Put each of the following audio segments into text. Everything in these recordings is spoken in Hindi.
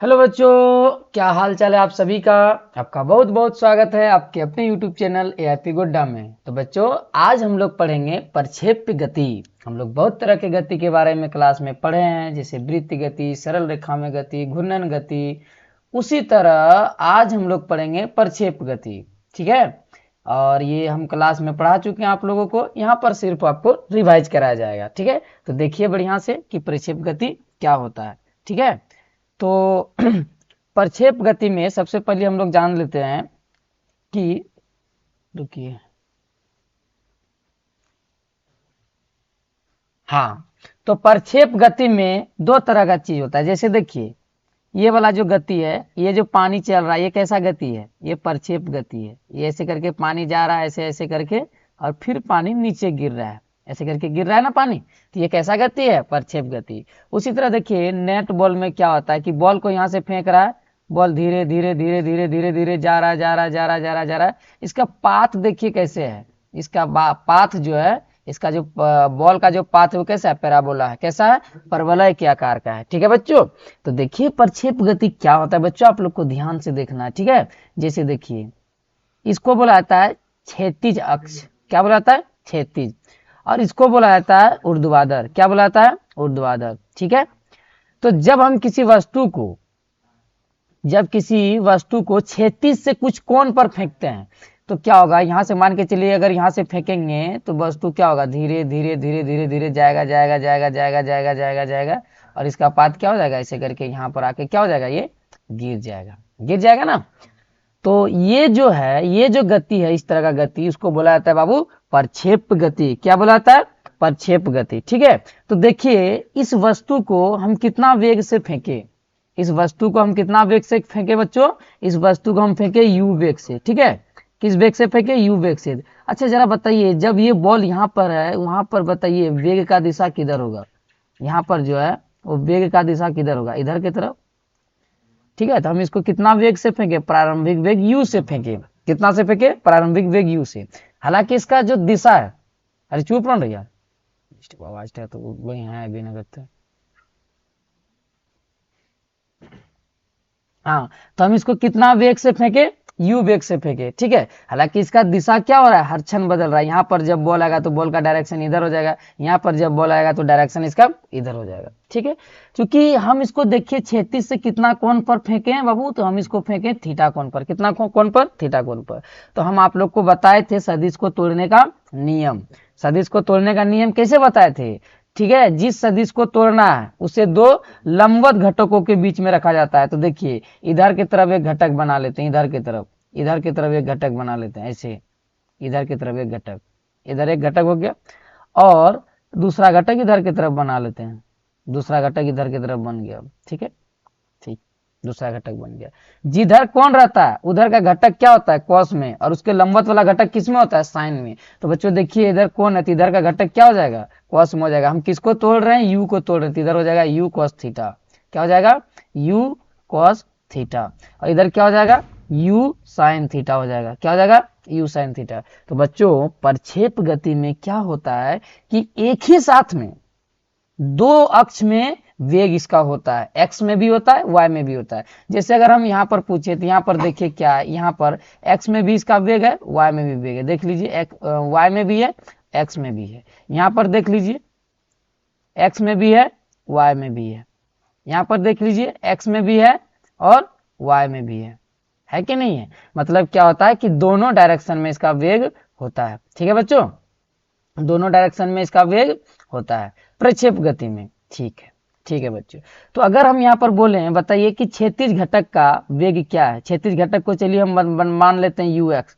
हेलो बच्चों, क्या हाल चाल है आप सभी का। आपका बहुत बहुत स्वागत है आपके अपने YouTube चैनल एआरपी गोड्डा में। तो बच्चों, आज हम लोग पढ़ेंगे प्रक्षेप्य गति। हम लोग बहुत तरह के गति के बारे में क्लास में पढ़े हैं, जैसे वृत्त गति, सरल रेखा में गति, घूर्णन गति। उसी तरह आज हम लोग पढ़ेंगे प्रक्षेप्य गति। ठीक है, और ये हम क्लास में पढ़ा चुके हैं आप लोगों को। यहाँ पर सिर्फ आपको रिवाइज कराया जाएगा। ठीक है, तो देखिए बढ़िया से कि प्रक्षेप्य गति क्या होता है। ठीक है, तो प्रक्षेप गति में सबसे पहले हम लोग जान लेते हैं कि, रुकिए, हाँ, तो प्रक्षेप गति में दो तरह का चीज होता है। जैसे देखिए, ये वाला जो गति है, ये जो पानी चल रहा है, ये कैसा गति है? ये प्रक्षेप गति है। ये ऐसे करके पानी जा रहा है, ऐसे ऐसे करके, और फिर पानी नीचे गिर रहा है, ऐसे करके गिर रहा है ना पानी। तो ये कैसा गति है? प्रक्षेप गति। उसी तरह देखिए, नेट बॉल में क्या होता है कि बॉल को यहाँ से फेंक रहा है, बॉल धीरे धीरे धीरे धीरे धीरे धीरे जा रहा है, जा रहा है, जा रहा है, जा रहा है, जा रहा है। इसका पाथ देखिए कैसे है। इसका पाथ जो है, इसका जो बॉल का जो पाथ है वो कैसा है? पैराबोला है। कैसा है? परवलय के आकार का है। ठीक है बच्चों, तो देखिए प्रक्षेप गति क्या होता है बच्चों, आप लोग को ध्यान से देखना है। ठीक है, जैसे देखिए, इसको बोला जाता है क्षैतिज अक्ष। क्या बोला जाता है? क्षैतिज। और इसको बोला जाता है ऊर्ध्वाधर। क्या बोला जाता है? ऊर्ध्वाधर। ठीक है, तो जब किसी वस्तु को क्षैतिज से कुछ कोण पर फेंकते हैं तो क्या होगा? यहां से मान के चलिए, अगर यहां से फेंकेंगे तो वस्तु क्या होगा? धीरे धीरे धीरे धीरे धीरे जाएगा, जाएगा, जाएगा, जाएगा, जाएगा, जाएगा, जाएगा, और इसका पाथ क्या हो जाएगा? ऐसे करके यहाँ पर आके क्या हो जाएगा? ये गिर जाएगा, गिर जाएगा ना। तो ये जो है, ये जो गति है, इस तरह का गति, उसको बोला जाता है बाबू प्रक्षेप गति। क्या बोला जाता है? प्रक्षेप गति। ठीक है, तो देखिए, इस वस्तु को हम कितना वेग से फेंके, इस वस्तु को हम कितना वेग से फेंके बच्चों? इस वस्तु को हम फेंके u वेग से। ठीक है, किस वेग से फेंके? u वेग से। अच्छा जरा बताइए, जब ये बॉल यहाँ पर है, वहां पर बताइए वेग का दिशा किधर होगा? यहाँ पर जो है वो वेग का दिशा किधर होगा? इधर की तरफ। ठीक है, तो हम इसको कितना वेग से फेंके? प्रारंभिक वेग u से फेंके। कितना से फेंके? प्रारंभिक वेग u से। हालांकि इसका जो दिशा है, अरे चुप रहो यार, आवाज तो वही है बिना करते। हाँ, तो हम इसको कितना वेग से फेंके? u वेग से फेंके। ठीक है, हालांकि इसका दिशा क्या हो रहा है? हर क्षण बदल रहा है। यहाँ पर जब बॉल आएगा तो बॉल का डायरेक्शन इधर हो जाएगा, यहाँ पर जब बॉल आएगा तो डायरेक्शन इसका इधर हो जाएगा। ठीक है, क्योंकि हम इसको देखिए क्षैतिज से कितना कोण पर फेंके हैं बाबू, तो हम इसको फेंके थीटा कोण पर। कितना कोण पर? थीटा कोण पर। तो हम आप लोग को बताए थे सदिश को तोड़ने का नियम। सदिश को तोड़ने का नियम कैसे बताए थे? ठीक है, जिस सदिश को तोड़ना है उसे दो लंबवत घटकों के बीच में रखा जाता है। तो देखिए, इधर की तरफ एक घटक बना लेते हैं, इधर की तरफ एक घटक बना लेते हैं, ऐसे इधर की तरफ एक घटक, इधर एक घटक हो गया, और दूसरा घटक इधर की तरफ बना लेते हैं, दूसरा घटक इधर की तरफ बन गया। ठीक है, ठीक, दूसरा घटक बन गया। जिधर कौन रहता है उधर का घटक क्या होता है? कॉस में, और उसके लंबवत वाला घटक किस में होता है? साइन में। तो बच्चों देखिए, इधर कौन है तो इधर का घटक क्या हो जाएगा? कॉस में हो जाएगा। हम किसको तोड़ रहे हैं? यू को तोड़ रहे हैं, तो इधर हो जाएगा यू कॉस थीटा। क्या हो जाएगा? You cos theta. और इधर क्या हो जाएगा? यू साइन थीटा हो जाएगा। क्या हो जाएगा? You sine theta. तो बच्चों, प्रक्षेप गति में क्या होता है कि एक ही साथ में दो अक्ष में वेग इसका होता है, एक्स में भी होता है, वाई में भी होता है। जैसे अगर हम यहाँ पर पूछे तो यहाँ पर देखिए क्या है, यहाँ पर एक्स में भी इसका वेग है, वाई में भी वेग है। देख लीजिए, वाई में भी है, एक्स में भी है। यहाँ पर देख लीजिए, एक्स में भी है, वाई में भी है। यहाँ पर देख लीजिए, एक्स में भी है और वाई में भी है कि नहीं है? मतलब क्या होता है कि दोनों डायरेक्शन में इसका वेग होता है। ठीक है बच्चों, दोनों डायरेक्शन में इसका वेग होता है प्रक्षेप गति में। ठीक है, ठीक है बच्चों। तो अगर हम यहाँ पर बोले, बताइए कि क्षैतिज घटक का वेग क्या है? क्षैतिज घटक को चलिए हम मान लेते हैं यू एक्स।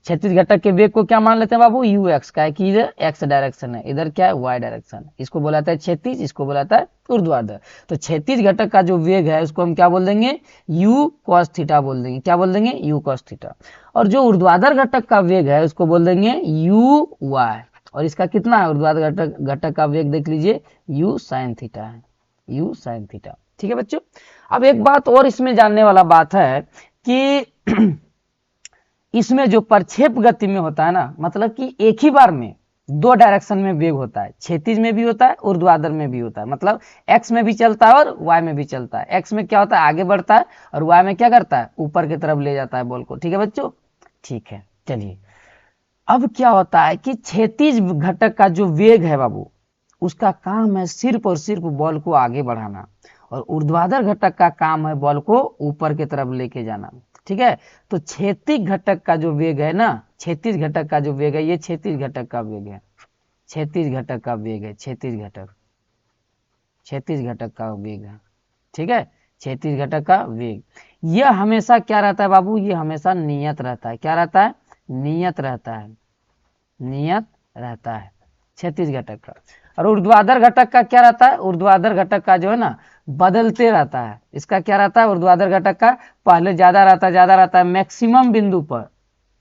क्षैतिज घटक के वेग को क्या मान लेते हैं बाबू? यू एक्स का है कि इधर एक्स डायरेक्शन है, इधर क्या है? Y direction. इसको बोला जाता है क्षैतिज, इसको बोला जाता है ऊर्ध्वाधर। तो क्षैतिज घटक का जो वेग है उसको हम क्या बोल देंगे? यू कॉस थीटा बोल देंगे। क्या बोल देंगे? You cos theta. और जो ऊर्ध्वाधर घटक का वेग है उसको बोल देंगे यू वाई। और इसका कितना है? ऊर्ध्वाधर घटक का वेग देख लीजिए, यू साइन थीटा है, यू साइन थीटा। ठीक है बच्चों, अब एक बात और इसमें जानने वाला बात है कि इसमें जो प्रक्षेप गति में होता है ना, मतलब कि एक ही बार में दो डायरेक्शन में वेग होता है, क्षैतिज में भी होता है, ऊर्ध्वाधर में भी होता है। मतलब एक्स में भी चलता है और वाई में भी चलता है। एक्स में क्या होता है, आगे बढ़ता है, और वाई में क्या करता है, ऊपर की तरफ ले जाता है बॉल को। ठीक है बच्चों, ठीक है। चलिए, अब क्या होता है कि क्षैतिज घटक का जो वेग है बाबू, उसका काम है सिर्फ और सिर्फ बॉल को आगे बढ़ाना, और ऊर्ध्वाधर घटक का काम है बॉल को ऊपर की तरफ लेके जाना। ठीक है, तो क्षैतिज घटक का जो वेग है ना, क्षैतिज घटक का जो वेग है, ये क्षैतिज घटक का वेग है, क्षैतिज घटक का वेग है, क्षैतिज घटक, क्षैतिज घटक का वेग है। ठीक है, क्षैतिज घटक का वेग, यह हमेशा क्या रहता है बाबू, ये हमेशा नियत रहता है। क्या रहता है, नियत रहता है, नियत रहता है क्षैतिज घटक का। और ऊर्ध्वाधर घटक का क्या रहता है, ऊर्ध्वाधर घटक का जो है ना, बदलते रहता है। इसका क्या रहता है, ऊर्ध्वाधर घटक का पहले ज्यादा रहता है मैक्सिमम बिंदु पर,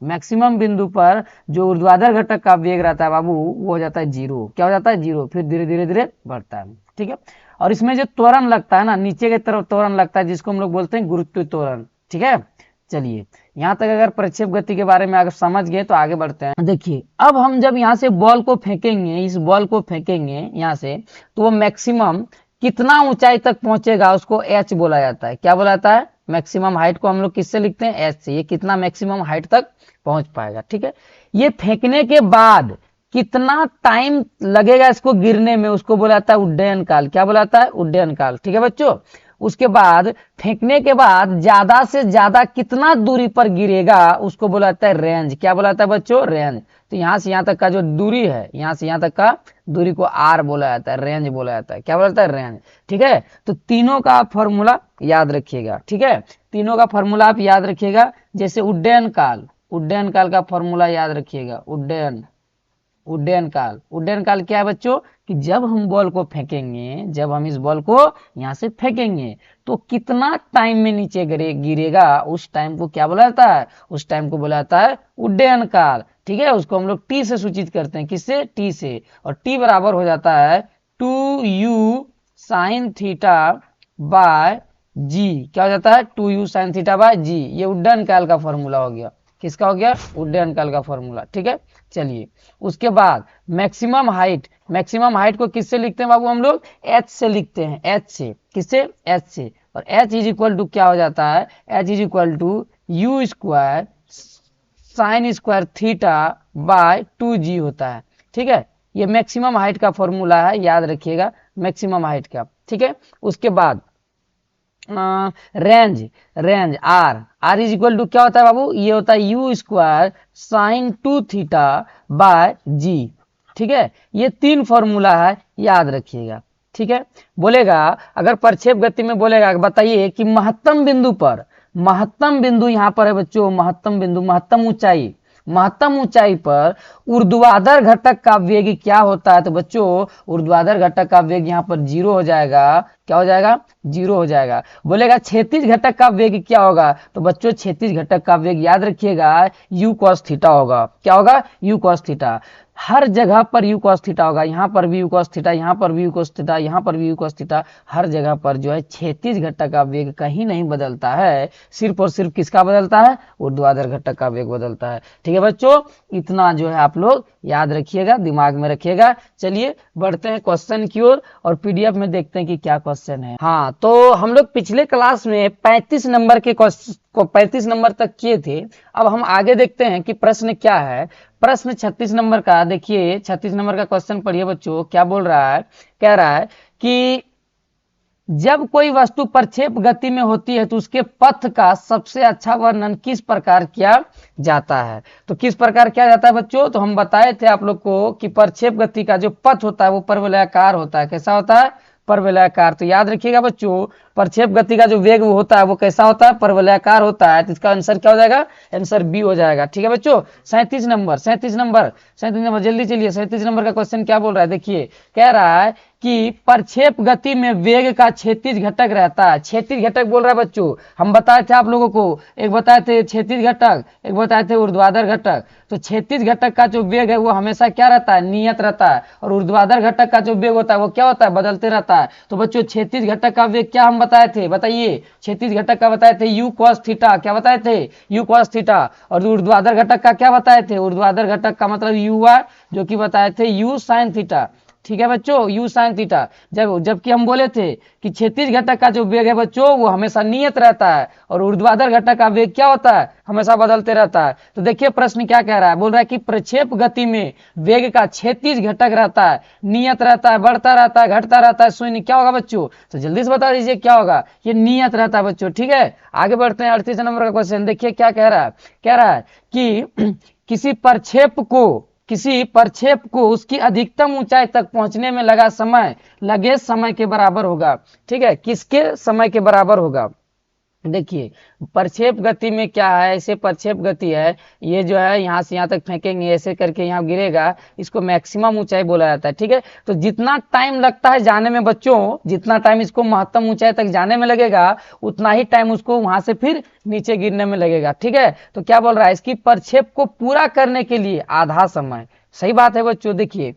मैक्सिमम बिंदु पर जो ऊर्ध्वाधर घटक का वेग रहता है बाबू, वो हो जाता है जीरो। क्या हो जाता है, जीरो। फिर धीरे धीरे धीरे बढ़ता है। ठीक है, और इसमें जो त्वरण लगता है ना, नीचे की तरफ त्वरण लगता है, जिसको हम लोग बोलते हैं गुरुत्व त्वरण। ठीक है, चलिए यहाँ तक अगर प्रक्षेप गति के बारे में अगर समझ गए तो आगे बढ़ते हैं। देखिए, अब हम जब यहाँ से बॉल को फेंकेंगे, इस बॉल को फेंकेंगे यहाँ से, तो वो मैक्सिमम कितना ऊंचाई तक पहुंचेगा, उसको एच बोला जाता है। क्या बोला जाता है, मैक्सिमम हाइट को हम लोग किससे लिखते हैं, एच से। ये कितना मैक्सिमम हाइट तक पहुंच पाएगा। ठीक है, ये फेंकने के बाद कितना टाइम लगेगा इसको गिरने में, उसको बोला जाता है उड्डयन काल। क्या बोला जाता है, उड्डयन काल। ठीक है बच्चों, उसके बाद फेंकने के बाद ज्यादा से ज्यादा कितना दूरी पर गिरेगा, उसको बोला जाता है रेंज। क्या बोला जाता है बच्चों, रेंज। तो यहाँ से यहाँ तक का जो दूरी है, यहाँ से यहाँ तक का दूरी को आर बोला जाता है, रेंज बोला जाता है। क्या बोला जाता है, रेंज। ठीक है, तो तीनों का फॉर्मूला याद रखिएगा। ठीक है, तीनों का फॉर्मूला आप याद रखिएगा। जैसे उड्डयन काल, उड्डयन काल का फॉर्मूला याद रखिएगा। उड्डयन, उड्डयन काल, उड्डयन काल क्या है बच्चों, कि जब हम बॉल को फेंकेंगे, जब हम इस बॉल को यहाँ से फेंकेंगे, तो कितना टाइम में नीचे गिरेगा, उस टाइम को क्या बोला जाता है, उस टाइम को बोला जाता है उड्डयन काल। ठीक है, उसको हम लोग टी से सूचित करते हैं। किससे, टी से। और टी बराबर हो जाता है 2u साइन थीटा बाय जी। क्या हो जाता है, 2u साइन थीटा बाय जी। ये उड्डयन काल का फॉर्मूला हो गया। किसका हो गया, उड्डयन काल का फॉर्मूला। ठीक है, चलिए उसके बाद मैक्सिमम हाइट, मैक्सिमम हाइट को किससे लिखते हैं बाबू, हम लोग एच से लिखते हैं। एच से, किससे, एच से। और एच इज इक्वल टू क्या हो जाता है, H is equal to u square sine square theta by 2g होता है। ठीक है, ये मैक्सिमम हाइट का फॉर्मूला है, याद रखिएगा, मैक्सिमम हाइट का। ठीक है, उसके बाद range, range R, R is equal to क्या होता है बाबू, ये होता है u square sine 2 theta by g. ठीक है, ये तीन फॉर्मूला है, याद रखिएगा। ठीक है, बोलेगा अगर प्रक्षेप गति में बोलेगा, बताइए कि महत्तम बिंदु पर, महत्तम बिंदु यहाँ पर है बच्चों, महत्तम बिंदु, महत्तम ऊंचाई, महत्तम ऊंचाई पर ऊर्ध्वाधर घटक का वेग क्या होता है, तो बच्चों ऊर्ध्वाधर घटक का वेग यहाँ पर जीरो हो जाएगा। क्या हो जाएगा, जीरो हो जाएगा। बोलेगा क्षैतिज घटक का वेग क्या होगा, तो बच्चों क्षैतिज घटक का वेग याद रखिएगा u cos थीटा होगा। क्या होगा, u cos थीटा। हर जगह पर u cos थीटा होगा, यहाँ पर भी u cos थीटा, यहाँ पर भी u cos थीटा, यहाँ पर भी u cos थीटा। हर जगह पर जो है क्षैतिज घटक का वेग कहीं नहीं बदलता है, सिर्फ और सिर्फ किसका बदलता है, ऊर्ध्वाधर घटक का वेग बदलता है। ठीक है बच्चों, इतना जो है आप लोग याद रखिएगा, दिमाग में रखिएगा। चलिए बढ़ते हैं क्वेश्चन की ओर और पीडीएफ में देखते हैं कि क्या क्वेश्चन है। हाँ, तो हम लोग पिछले क्लास में 35 नंबर के क्वेश्चन को 35 नंबर तक किए थे। अब हम आगे देखते हैं कि प्रश्न क्या है। प्रश्न 36 नंबर का देखिए, 36 नंबर का क्वेश्चन पढ़िए बच्चों। क्या बोल रहा है, कह रहा है कि जब कोई वस्तु प्रक्षेप गति में होती है तो उसके पथ का सबसे अच्छा वर्णन किस प्रकार किया जाता है। तो किस प्रकार किया जाता है बच्चों, तो हम बताए थे आप लोग को कि प्रक्षेप गति का जो पथ होता है वो परवलयाकार होता है। कैसा होता है, परवलयाकार। तो याद रखिएगा बच्चों, प्रक्षेप गति का जो वेग वो होता है वो कैसा होता है, परवलयाकार होता है। तो इसका आंसर क्या हो जाएगा, आंसर बी हो जाएगा। ठीक है बच्चों, 37 नंबर, 37 नंबर जल्दी चलिए। 37 नंबर का क्वेश्चन क्या बोल रहा है, देखिए कह रहा है कि प्रक्षेप गति में वेग का क्षैतिज घटक रहता है। क्षैतिज घटक बोल रहा है बच्चों, हम बताए थे आप लोगों को, एक बताए थे क्षैतिज घटक, एक बताए थे ऊर्ध्वाधर घटक। तो क्षैतिज घटक का जो वेग है वो हमेशा क्या रहता है, नियत रहता है। और ऊर्ध्वाधर घटक का जो वेग होता है वो क्या होता है, बदलते रहता है। तो बच्चों क्षैतिज घटक का वेग क्या हम बताए थे, बताइए क्षैतिज घटक का बताए थे u cos थीटा, क्या बताए थे u cos थीटा। और ऊर्ध्वाधर घटक का क्या बताए थे, ऊर्ध्वाधर घटक का मतलब u जो कि बताए थे u sin थीटा। ठीक है बच्चों, u sin थीटा। जबकि हम बोले थे कि क्षैतिज घटक का जो वेग है बच्चों वो हमेशा नियत रहता है और ऊर्ध्वाधर घटक का वेग क्या होता है, हमेशा बदलते रहता है। तो देखिए प्रश्न क्या कह रहा है, बोल रहा है कि प्रक्षेप गति में वेग का क्षैतिज घटक रहता है, नियत रहता है, बढ़ता रहता है, घटता रहता है, शून्य। क्या होगा बच्चों, तो जल्दी से बता दीजिए क्या होगा, ये नियत रहता है बच्चों। ठीक है, आगे बढ़ते हैं 38 नंबर का क्वेश्चन। देखिए क्या कह रहा है, कह रहा है कि किसी प्रक्षेप को उसकी अधिकतम ऊंचाई तक पहुंचने में लगे समय के बराबर होगा। ठीक है, किसके समय के बराबर होगा। देखिए प्रक्षेप गति में क्या है, ऐसे प्रक्षेप गति है, ये जो है यहाँ से यहाँ तक फेंकेंगे, ऐसे करके यहाँ गिरेगा, इसको मैक्सिमम ऊंचाई बोला जाता है। ठीक है, तो जितना टाइम लगता है जाने में बच्चों, जितना टाइम इसको महत्तम ऊंचाई तक जाने में लगेगा उतना ही टाइम उसको वहां से फिर नीचे गिरने में लगेगा। ठीक है, तो क्या बोल रहा है, इसकी प्रक्षेप को पूरा करने के लिए आधा समय। सही बात है बच्चों, देखिए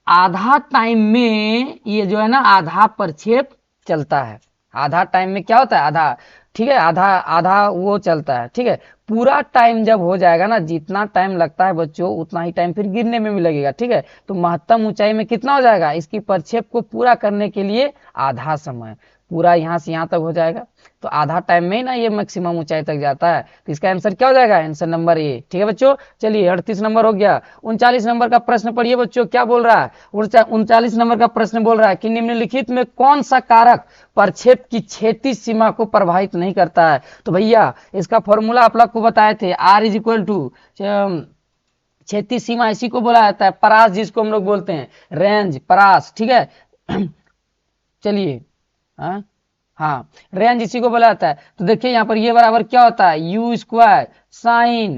आधा टाइम में ये जो है ना आधा प्रक्षेप चलता है। आधा टाइम में क्या होता है, आधा। ठीक है, आधा आधा वो चलता है। ठीक है, पूरा टाइम जब हो जाएगा ना, जितना टाइम लगता है बच्चों उतना ही टाइम फिर गिरने में भी लगेगा। ठीक है, तो महत्तम ऊंचाई में कितना हो जाएगा, इसकी प्रक्षेप को पूरा करने के लिए आधा समय, पूरा यहाँ से यहाँ तक हो जाएगा। तो आधा टाइम में ही ना ये मैक्सिमम ऊंचाई तक जाता है। तो इसका आंसर क्या हो जाएगा, आंसर नंबर ए। ठीक है बच्चों, चलिए 38 नंबर हो गया। 39 नंबर का प्रश्न पढ़िए बच्चों, क्या बोल रहा है। 39 नंबर का प्रश्न बोल रहा है कि निम्नलिखित में कौन सा कारक प्रक्षेप की क्षैतिज सीमा को प्रभावित नहीं करता है। तो भैया इसका फॉर्मूला आप लोग को बताए थे, R इज इक्वल टू क्षैतिज सीमा, इसी को बोला जाता है परास, जिसको हम लोग बोलते हैं रेंज, परास। ठीक है चलिए हाँ रेंज इसी को बोला जाता है। तो देखिए यहाँ पर ये बराबर क्या होता है, u square sine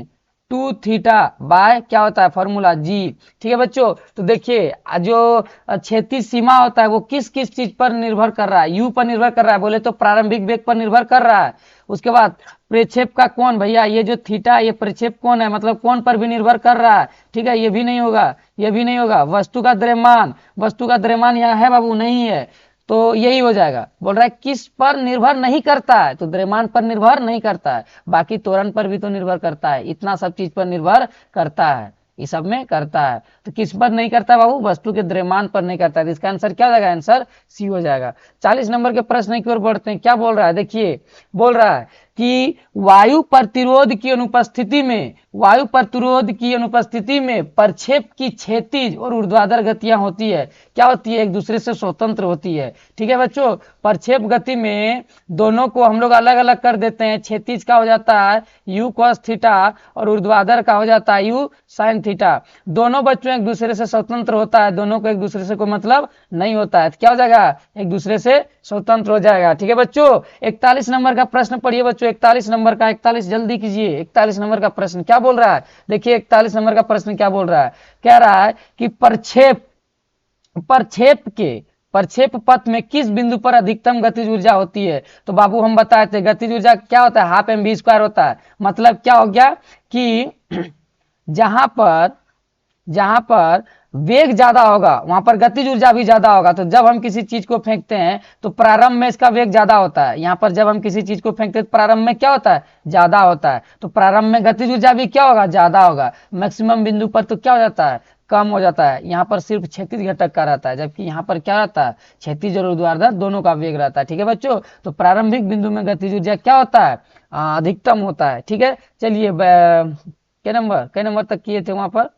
2 theta by क्या होता है फॉर्मूला जी। ठीक है बच्चों, तो देखिए जो क्षैतिज सीमा होता है वो किस किस चीज पर निर्भर कर रहा है, u पर निर्भर कर रहा है, बोले तो प्रारंभिक वेग पर निर्भर कर रहा है। उसके बाद प्रक्षेप का कोण, भैया ये जो थीटा ये प्रक्षेप कोण है, मतलब कोण पर भी निर्भर कर रहा है। ठीक है, ये भी नहीं होगा, ये भी नहीं होगा। वस्तु का द्रव्यमान यहाँ है बाबू, नहीं है, तो यही हो जाएगा। बोल रहा है किस पर निर्भर नहीं करता है, तो द्रव्यमान पर निर्भर नहीं करता है, बाकी त्वरण पर भी तो निर्भर करता है, इतना सब चीज पर निर्भर करता है, ये सब में करता है। तो किस पर नहीं करता बाबू, वस्तु के द्रव्यमान पर नहीं करता है। तो इसका आंसर क्या हो जाएगा, आंसर सी हो जाएगा। 40 नंबर के प्रश्न की ओर बढ़ते हैं। क्या बोल रहा है, देखिए बोल रहा है कि वायु प्रतिरोध की अनुपस्थिति में प्रक्षेप की क्षैतिज और ऊर्ध्वाधर गतियां होती है। क्या होती है, एक दूसरे से स्वतंत्र होती है। ठीक है बच्चों, प्रक्षेप गति में दोनों को हम लोग अलग अलग कर देते हैं। क्षैतिज का हो जाता है u cos थीटा और ऊर्ध्वाधर का हो जाता है u sin थीटा। दोनों बच्चों एक दूसरे से स्वतंत्र होता है, दोनों को एक दूसरे से कोई मतलब नहीं होता है। क्या हो जाएगा, एक दूसरे से स्वतंत्र हो जाएगा। ठीक है बच्चों, 41 नंबर का प्रश्न पढ़िए बच्चों, 41 नंबर का, 41 जल्दी कीजिए। 41 नंबर का प्रश्न क्या बोल रहा है, देखिए 41 नंबर का प्रश्न क्या बोल रहा है, कह रहा है कि प्रक्षेप पथ में किस बिंदु पर अधिकतम गतिज ऊर्जा होती है। तो बाबू हम बताए थे गतिज ऊर्जा क्या होता है, हाफ mv स्क्वायर होता है। मतलब क्या हो गया कि जहां पर वेग ज्यादा होगा वहां पर गतिज ऊर्जा भी ज्यादा होगा। तो जब हम किसी चीज को फेंकते हैं तो प्रारंभ में इसका वेग ज्यादा होता है, यहाँ पर जब हम किसी चीज को फेंकते हैं तो प्रारंभ में क्या होता है, ज्यादा होता है। तो प्रारंभ में गतिज ऊर्जा भी क्या होगा, ज्यादा होगा। मैक्सिमम बिंदु पर तो क्या हो जाता है, कम हो जाता है। यहाँ पर सिर्फ क्षैतिज घटक का रहता है, जबकि यहाँ पर क्या रहता है, क्षैतिज और ऊर्ध्वाधर दोनों का वेग रहता है। ठीक है बच्चों, तो प्रारंभिक बिंदु में गतिज ऊर्जा क्या होता है, अधिकतम होता है। ठीक है, चलिए कई नंबर तक किए थे वहां पर,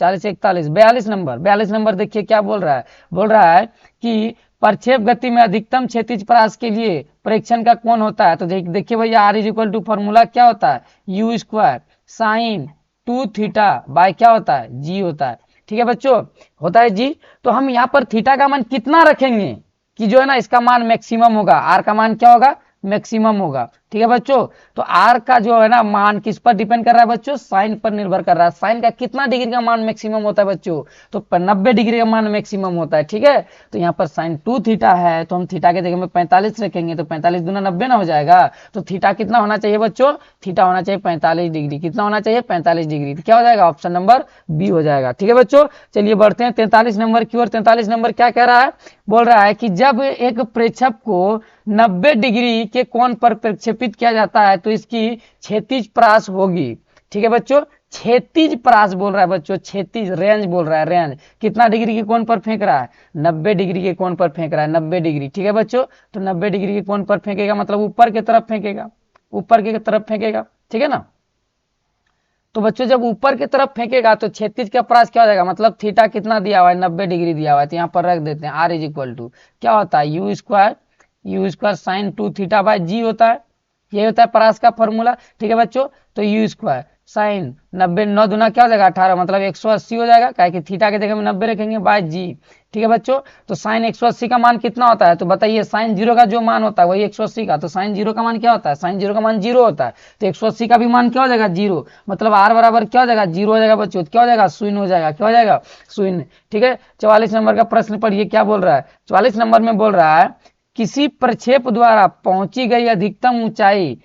40 से 41, 42 नंबर देखिए क्या बोल रहा है कि प्रक्षेप गति में अधिकतम क्षैतिज परास के लिए प्रेक्षण का कोण होता है। तो देखिए भैया R is equal to formula क्या होता है, u square sine 2 theta by क्या होता है, g होता है। ठीक है बच्चों, होता है जी। तो हम यहाँ पर थीटा का मान कितना रखेंगे कि जो है ना इसका मान मैक्सिमम होगा, R का मान क्या होगा, मैक्सिमम होगा। ठीक है बच्चों, तो आर का जो है ना मान किस पर डिपेंड कर रहा है बच्चों, साइन पर निर्भर कर रहा है। साइन का कितना डिग्री का मान मैक्सिमम होता है बच्चों, तो 90 डिग्री का मान मैक्सिमम होता है। ठीक है, तो यहाँ पर साइन 2 थीटा है, तो हम थीटा के जगह में 45 रखेंगे, तो 45 दूना 90 ना हो जाएगा। तो थीटा कितना होना चाहिए बच्चों, थीटा होना चाहिए 45 डिग्री। कितना होना चाहिए, 45 डिग्री। तो क्या हो जाएगा, ऑप्शन नंबर बी हो जाएगा। ठीक है बच्चों, चलिए बढ़ते हैं 43 नंबर की ओर। 43 नंबर क्या कह रहा है, बोल रहा है कि जब एक प्रेक्षक को 90 डिग्री के कोण पर प्रक्षेपित किया जाता है तो इसकी क्षैतिज परास होगी। ठीक है बच्चों, क्षैतिज परास बोल रहा है बच्चों, क्षैतिज रेंज बोल रहा है, रेंज कितना डिग्री के कोण पर फेंक रहा है, 90 डिग्री के कोण पर फेंक रहा है, 90 डिग्री। ठीक है बच्चों, तो 90 डिग्री के कोण पर फेंकेगा मतलब ऊपर की तरफ फेंकेगा, ऊपर की तरफ फेंकेगा। ठीक है ना, तो बच्चों जब ऊपर की तरफ फेंकेगा तो क्षैतिज का परास क्या हो जाएगा, मतलब थीटा कितना दिया हुआ है, 90 डिग्री दिया हुआ है, तो यहाँ पर रख देते हैं आर इज इक्वल टू क्या होता है, u square sine 2 theta by g होता है, ये होता है परास का फॉर्मूला। ठीक है बच्चों, तो यू स्क्वायर साइन 90 9 दूना क्या हो जाएगा 18, मतलब 180 हो जाएगा, क्या कि थीटा के जगह में 90 रखेंगे बाय जी। ठीक है बच्चों, तो साइन 180 का मान कितना होता है, तो बताइए साइन 0 का जो मान होता है वही 180 का, तो साइन 0 का मान क्या होता है, साइन 0 का मान 0 होता है, तो 180 का भी मान क्या हो जाएगा 0, मतलब आर बराबर क्या हो जाएगा 0 हो जाएगा बच्चों, क्या हो जाएगा शून्य हो जाएगा, क्या हो जाएगा शून्य। ठीक है, 44 नंबर का प्रश्न पढ़िए क्या बोल रहा है, 44 नंबर में बोल रहा है किसी प्रक्षेप द्वारा पहुंची गई अधिकतम ऊंचाई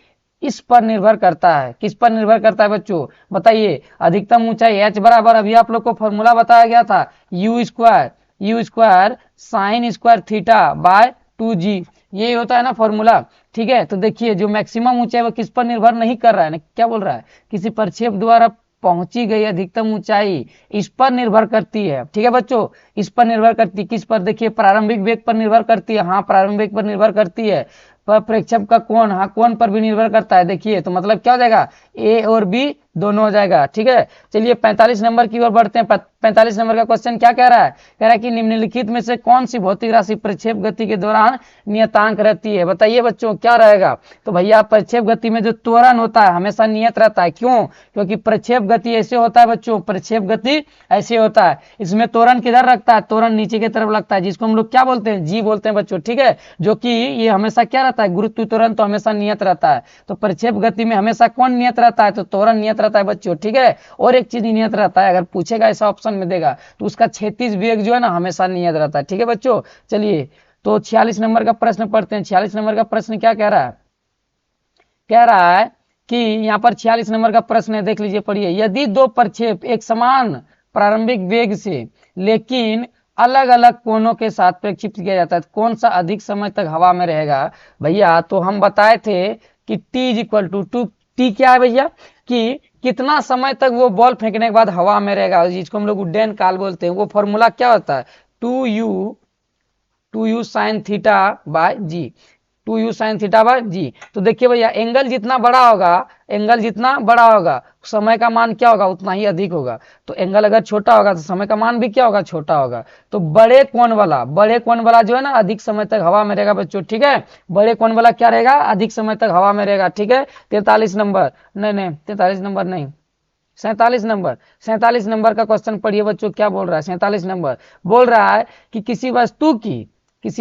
इस पर निर्भर करता है, किस पर निर्भर करता है बच्चों, बताइए। अधिकतम ऊंचाई h बराबर अभी आप लोग को फॉर्मूला बताया गया था, you square sine square theta by 2g, ये होता है ना फॉर्मूला। ठीक है, तो देखिए जो मैक्सिमम ऊंचाई वो किस पर निर्भर नहीं कर रहा है ना, क्या बोल रहा है, किसी प्रक्षेप द्वारा पहुंची गई अधिकतम ऊंचाई इस पर निर्भर करती है। ठीक है बच्चों, इस पर निर्भर करती है, किस पर, देखिए प्रारंभिक वेग पर निर्भर करती है, हाँ प्रारंभिक वेग पर निर्भर करती है, पर प्रक्षेप का कोण, हाँ कोण पर भी निर्भर करता है। देखिए तो मतलब क्या हो जाएगा, ए और बी दोनों हो जाएगा। ठीक है, चलिए 45 नंबर की ओर बढ़ते हैं। 45 नंबर का क्वेश्चन क्या कह रहा है, कह रहा है कि निम्नलिखित में से कौन सी भौतिक राशि प्रक्षेप गति के दौरान नियतांक रहती है, बताइए बच्चों क्या रहेगा। तो भैया प्रक्षेप गति में जो त्वरण होता है हमेशा नियत रहता है, क्यों, क्योंकि प्रक्षेप गति ऐसे होता है बच्चों, प्रक्षेप गति ऐसे होता है, इसमें त्वरण किधर रखता है, त्वरण नीचे की तरफ लगता है, जिसको हम लोग क्या बोलते हैं, जी बोलते हैं बच्चों। ठीक है, जो कि ये हमेशा क्या रहता है, गुरुत्व त्वरण तो हमेशा नियत रहता है, तो प्रक्षेप गति में हमेशा कौन नियत रहता है, तो त्वरण नियत रहता है बच्चों। ठीक है, और एक चीज नियत रहता है, अगर पूछेगा ऐसा ऑप्शन में देगा तो उसका क्षैतिज वेग जो है ना हमेशा नियत रहता है। ठीक है बच्चों, चलिए तो 46 नंबर का प्रश्न पढ़ते हैं। 46 नंबर का प्रश्न क्या कह रहा है, कह रहा है कि यहाँ पर 46 नंबर का प्रश्न है, देख लीजिए पढ़िए। यदि दो प्रक्षेप एक समान प्रारंभिक वेग से लेकिन अलग अलग कोणों के साथ प्रक्षेपित किया जाता है तो कौन सा अधिक समय तक हवा में रहेगा। भैया तो हम बताए थे कि T is equal to T क्या है भैया, कि कितना समय तक वो बॉल फेंकने के बाद हवा में रहेगा, जिसको हम लोग उड्डयन काल बोलते हैं, वो फॉर्मूला क्या होता है, 2u sine theta by g, 2u sine theta by g. तो देखिए भैया एंगल जितना बड़ा होगा, एंगल जितना बड़ा होगा समय का मान क्या होगा उतना ही अधिक होगा, तो एंगल अगर छोटा होगा तो समय का मान भी क्या होगा, छोटा होगा। तो बड़े कोण वाला जो है ना अधिक समय तक हवा में रहेगा बच्चों। ठीक है, बड़े कोण वाला क्या रहेगा, अधिक समय तक हवा में रहेगा। ठीक है, 43 नंबर नहीं 43 नंबर नहीं 47 नंबर का क्वेश्चन पढ़िए बच्चों, क्या बोल रहा है। 47 नंबर बोल रहा है कि किसी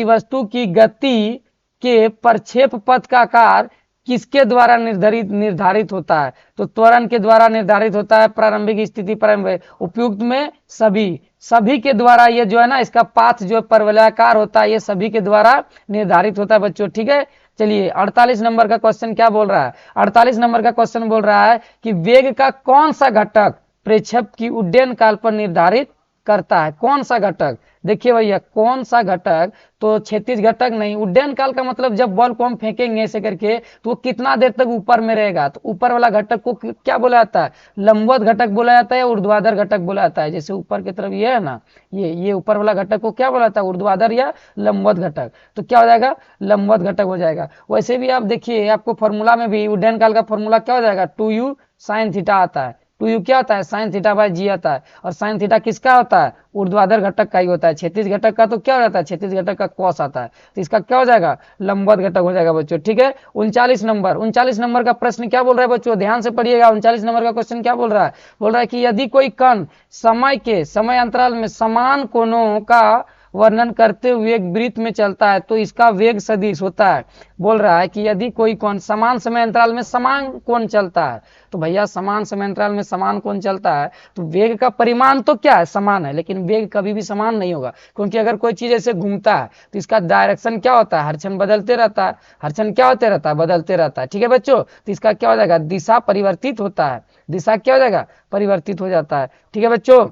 वस्तु की गति के प्रक्षेप पथ का आकार किसके द्वारा निर्धारित होता है, तो त्वरण के द्वारा निर्धारित होता है, प्रारंभिक स्थिति प्रारंभिक उपयुक्त में सभी के द्वारा, ये जो है ना इसका पाथ जो परवलयाकार होता है ये सभी के द्वारा निर्धारित होता है बच्चों। ठीक है, चलिए 48 नंबर का क्वेश्चन क्या बोल रहा है। 48 नंबर का क्वेश्चन बोल रहा है कि वेग का कौन सा घटक प्रक्षेप की उड्डयन काल पर निर्धारित करता है, कौन सा घटक। देखिए भैया कौन सा घटक, तो क्षैतिज घटक नहीं, उड्डयन काल का मतलब जब बॉल को हम फेंकेंगे ऐसे करके तो वो कितना देर तक ऊपर में रहेगा, तो ऊपर वाला घटक को क्या बोला जाता है, लंबवत घटक बोला जाता है या ऊर्ध्वाधर घटक बोला जाता है। जैसे ऊपर की तरफ ये है ना, ये ऊपर वाला घटक को क्या बोला जाता है, ऊर्ध्वाधर या लंबवत घटक, तो क्या हो जाएगा, लंबवत घटक हो जाएगा। वैसे भी आप देखिए आपको फॉर्मूला में भी उड्डयन काल का फॉर्मूला क्या हो जाएगा, 2u साइन थीटा आता है, 2u क्या होता है, साइन थीटा बाय जी आता है, और साइन थीटा किसका होता है, ऊर्ध्वाधर घटक का ही होता है। क्षैतिज घटक का तो क्या हो जाता है, क्षैतिज घटक का कॉस आता है, तो इसका क्या हो जाएगा, लंबवत घटक हो जाएगा बच्चों। ठीक है, 39 नंबर का प्रश्न क्या बोल रहा है बच्चों, ध्यान से पढ़िएगा। 39 नंबर का क्वेश्चन क्या बोल रहा है कि यदि कोई कण समय अंतराल में समान कोणों का वर्णन करते हुए एक वृत्त में चलता है तो इसका वेग सदिश होता है। बोल रहा है कि यदि कोई कोण समान समय अंतराल में समान कोण चलता है, तो भैया समान समय अंतराल में समान कोण चलता है तो वेग का परिमाण तो क्या है, समान है, लेकिन वेग कभी भी समान नहीं होगा, क्योंकि अगर कोई चीज ऐसे घूमता है तो इसका डायरेक्शन क्या होता है, हर क्षण बदलते रहता है, हर क्षण क्या होते रहता है, बदलते रहता है। ठीक है बच्चों, तो इसका क्या हो जाएगा, दिशा परिवर्तित होता है, दिशा क्या हो जाएगा, परिवर्तित हो जाता है। ठीक है बच्चों,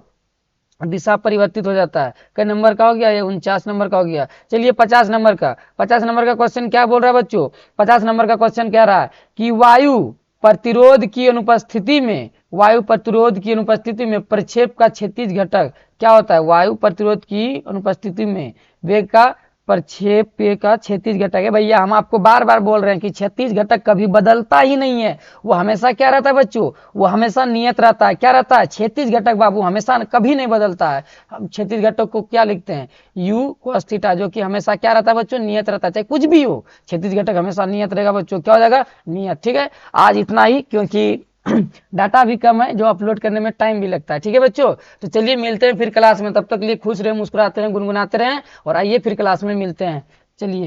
दिशा परिवर्तित हो जाता है। कई नंबर का हो गया, ये 49 नंबर का हो गया। चलिए 50 नंबर का, 50 नंबर का क्वेश्चन क्या बोल रहा है बच्चों? 50 नंबर का क्वेश्चन कह रहा है कि वायु प्रतिरोध की अनुपस्थिति में, वायु प्रतिरोध की अनुपस्थिति में प्रक्षेप का क्षैतिज घटक क्या होता है? वायु प्रतिरोध की अनुपस्थिति में वेग का प्रक्षेप का क्षैतिज घटक है। भैया हम आपको बार बार बोल रहे हैं कि क्षैतिज घटक कभी बदलता ही नहीं है, वो हमेशा क्या रहता है बच्चों? वो हमेशा नियत रहता है। क्या रहता है? क्षैतिज घटक बाबू हमेशा कभी नहीं बदलता है। हम क्षैतिज घटक को क्या लिखते हैं? u cos थीटा, जो कि हमेशा क्या रहता है बच्चों? नियत रहता है, चाहे कुछ भी हो, क्षैतिज घटक हमेशा नियत रहेगा बच्चों। क्या हो जाएगा? नियत। ठीक है, आज इतना ही, क्योंकि डाटा भी कम है, जो अपलोड करने में टाइम भी लगता है। ठीक है बच्चों, तो चलिए मिलते हैं फिर क्लास में, तब तक लिए खुश रहे, मुस्कुराते रहें, गुनगुनाते रहें, और आइए फिर क्लास में मिलते हैं। चलिए।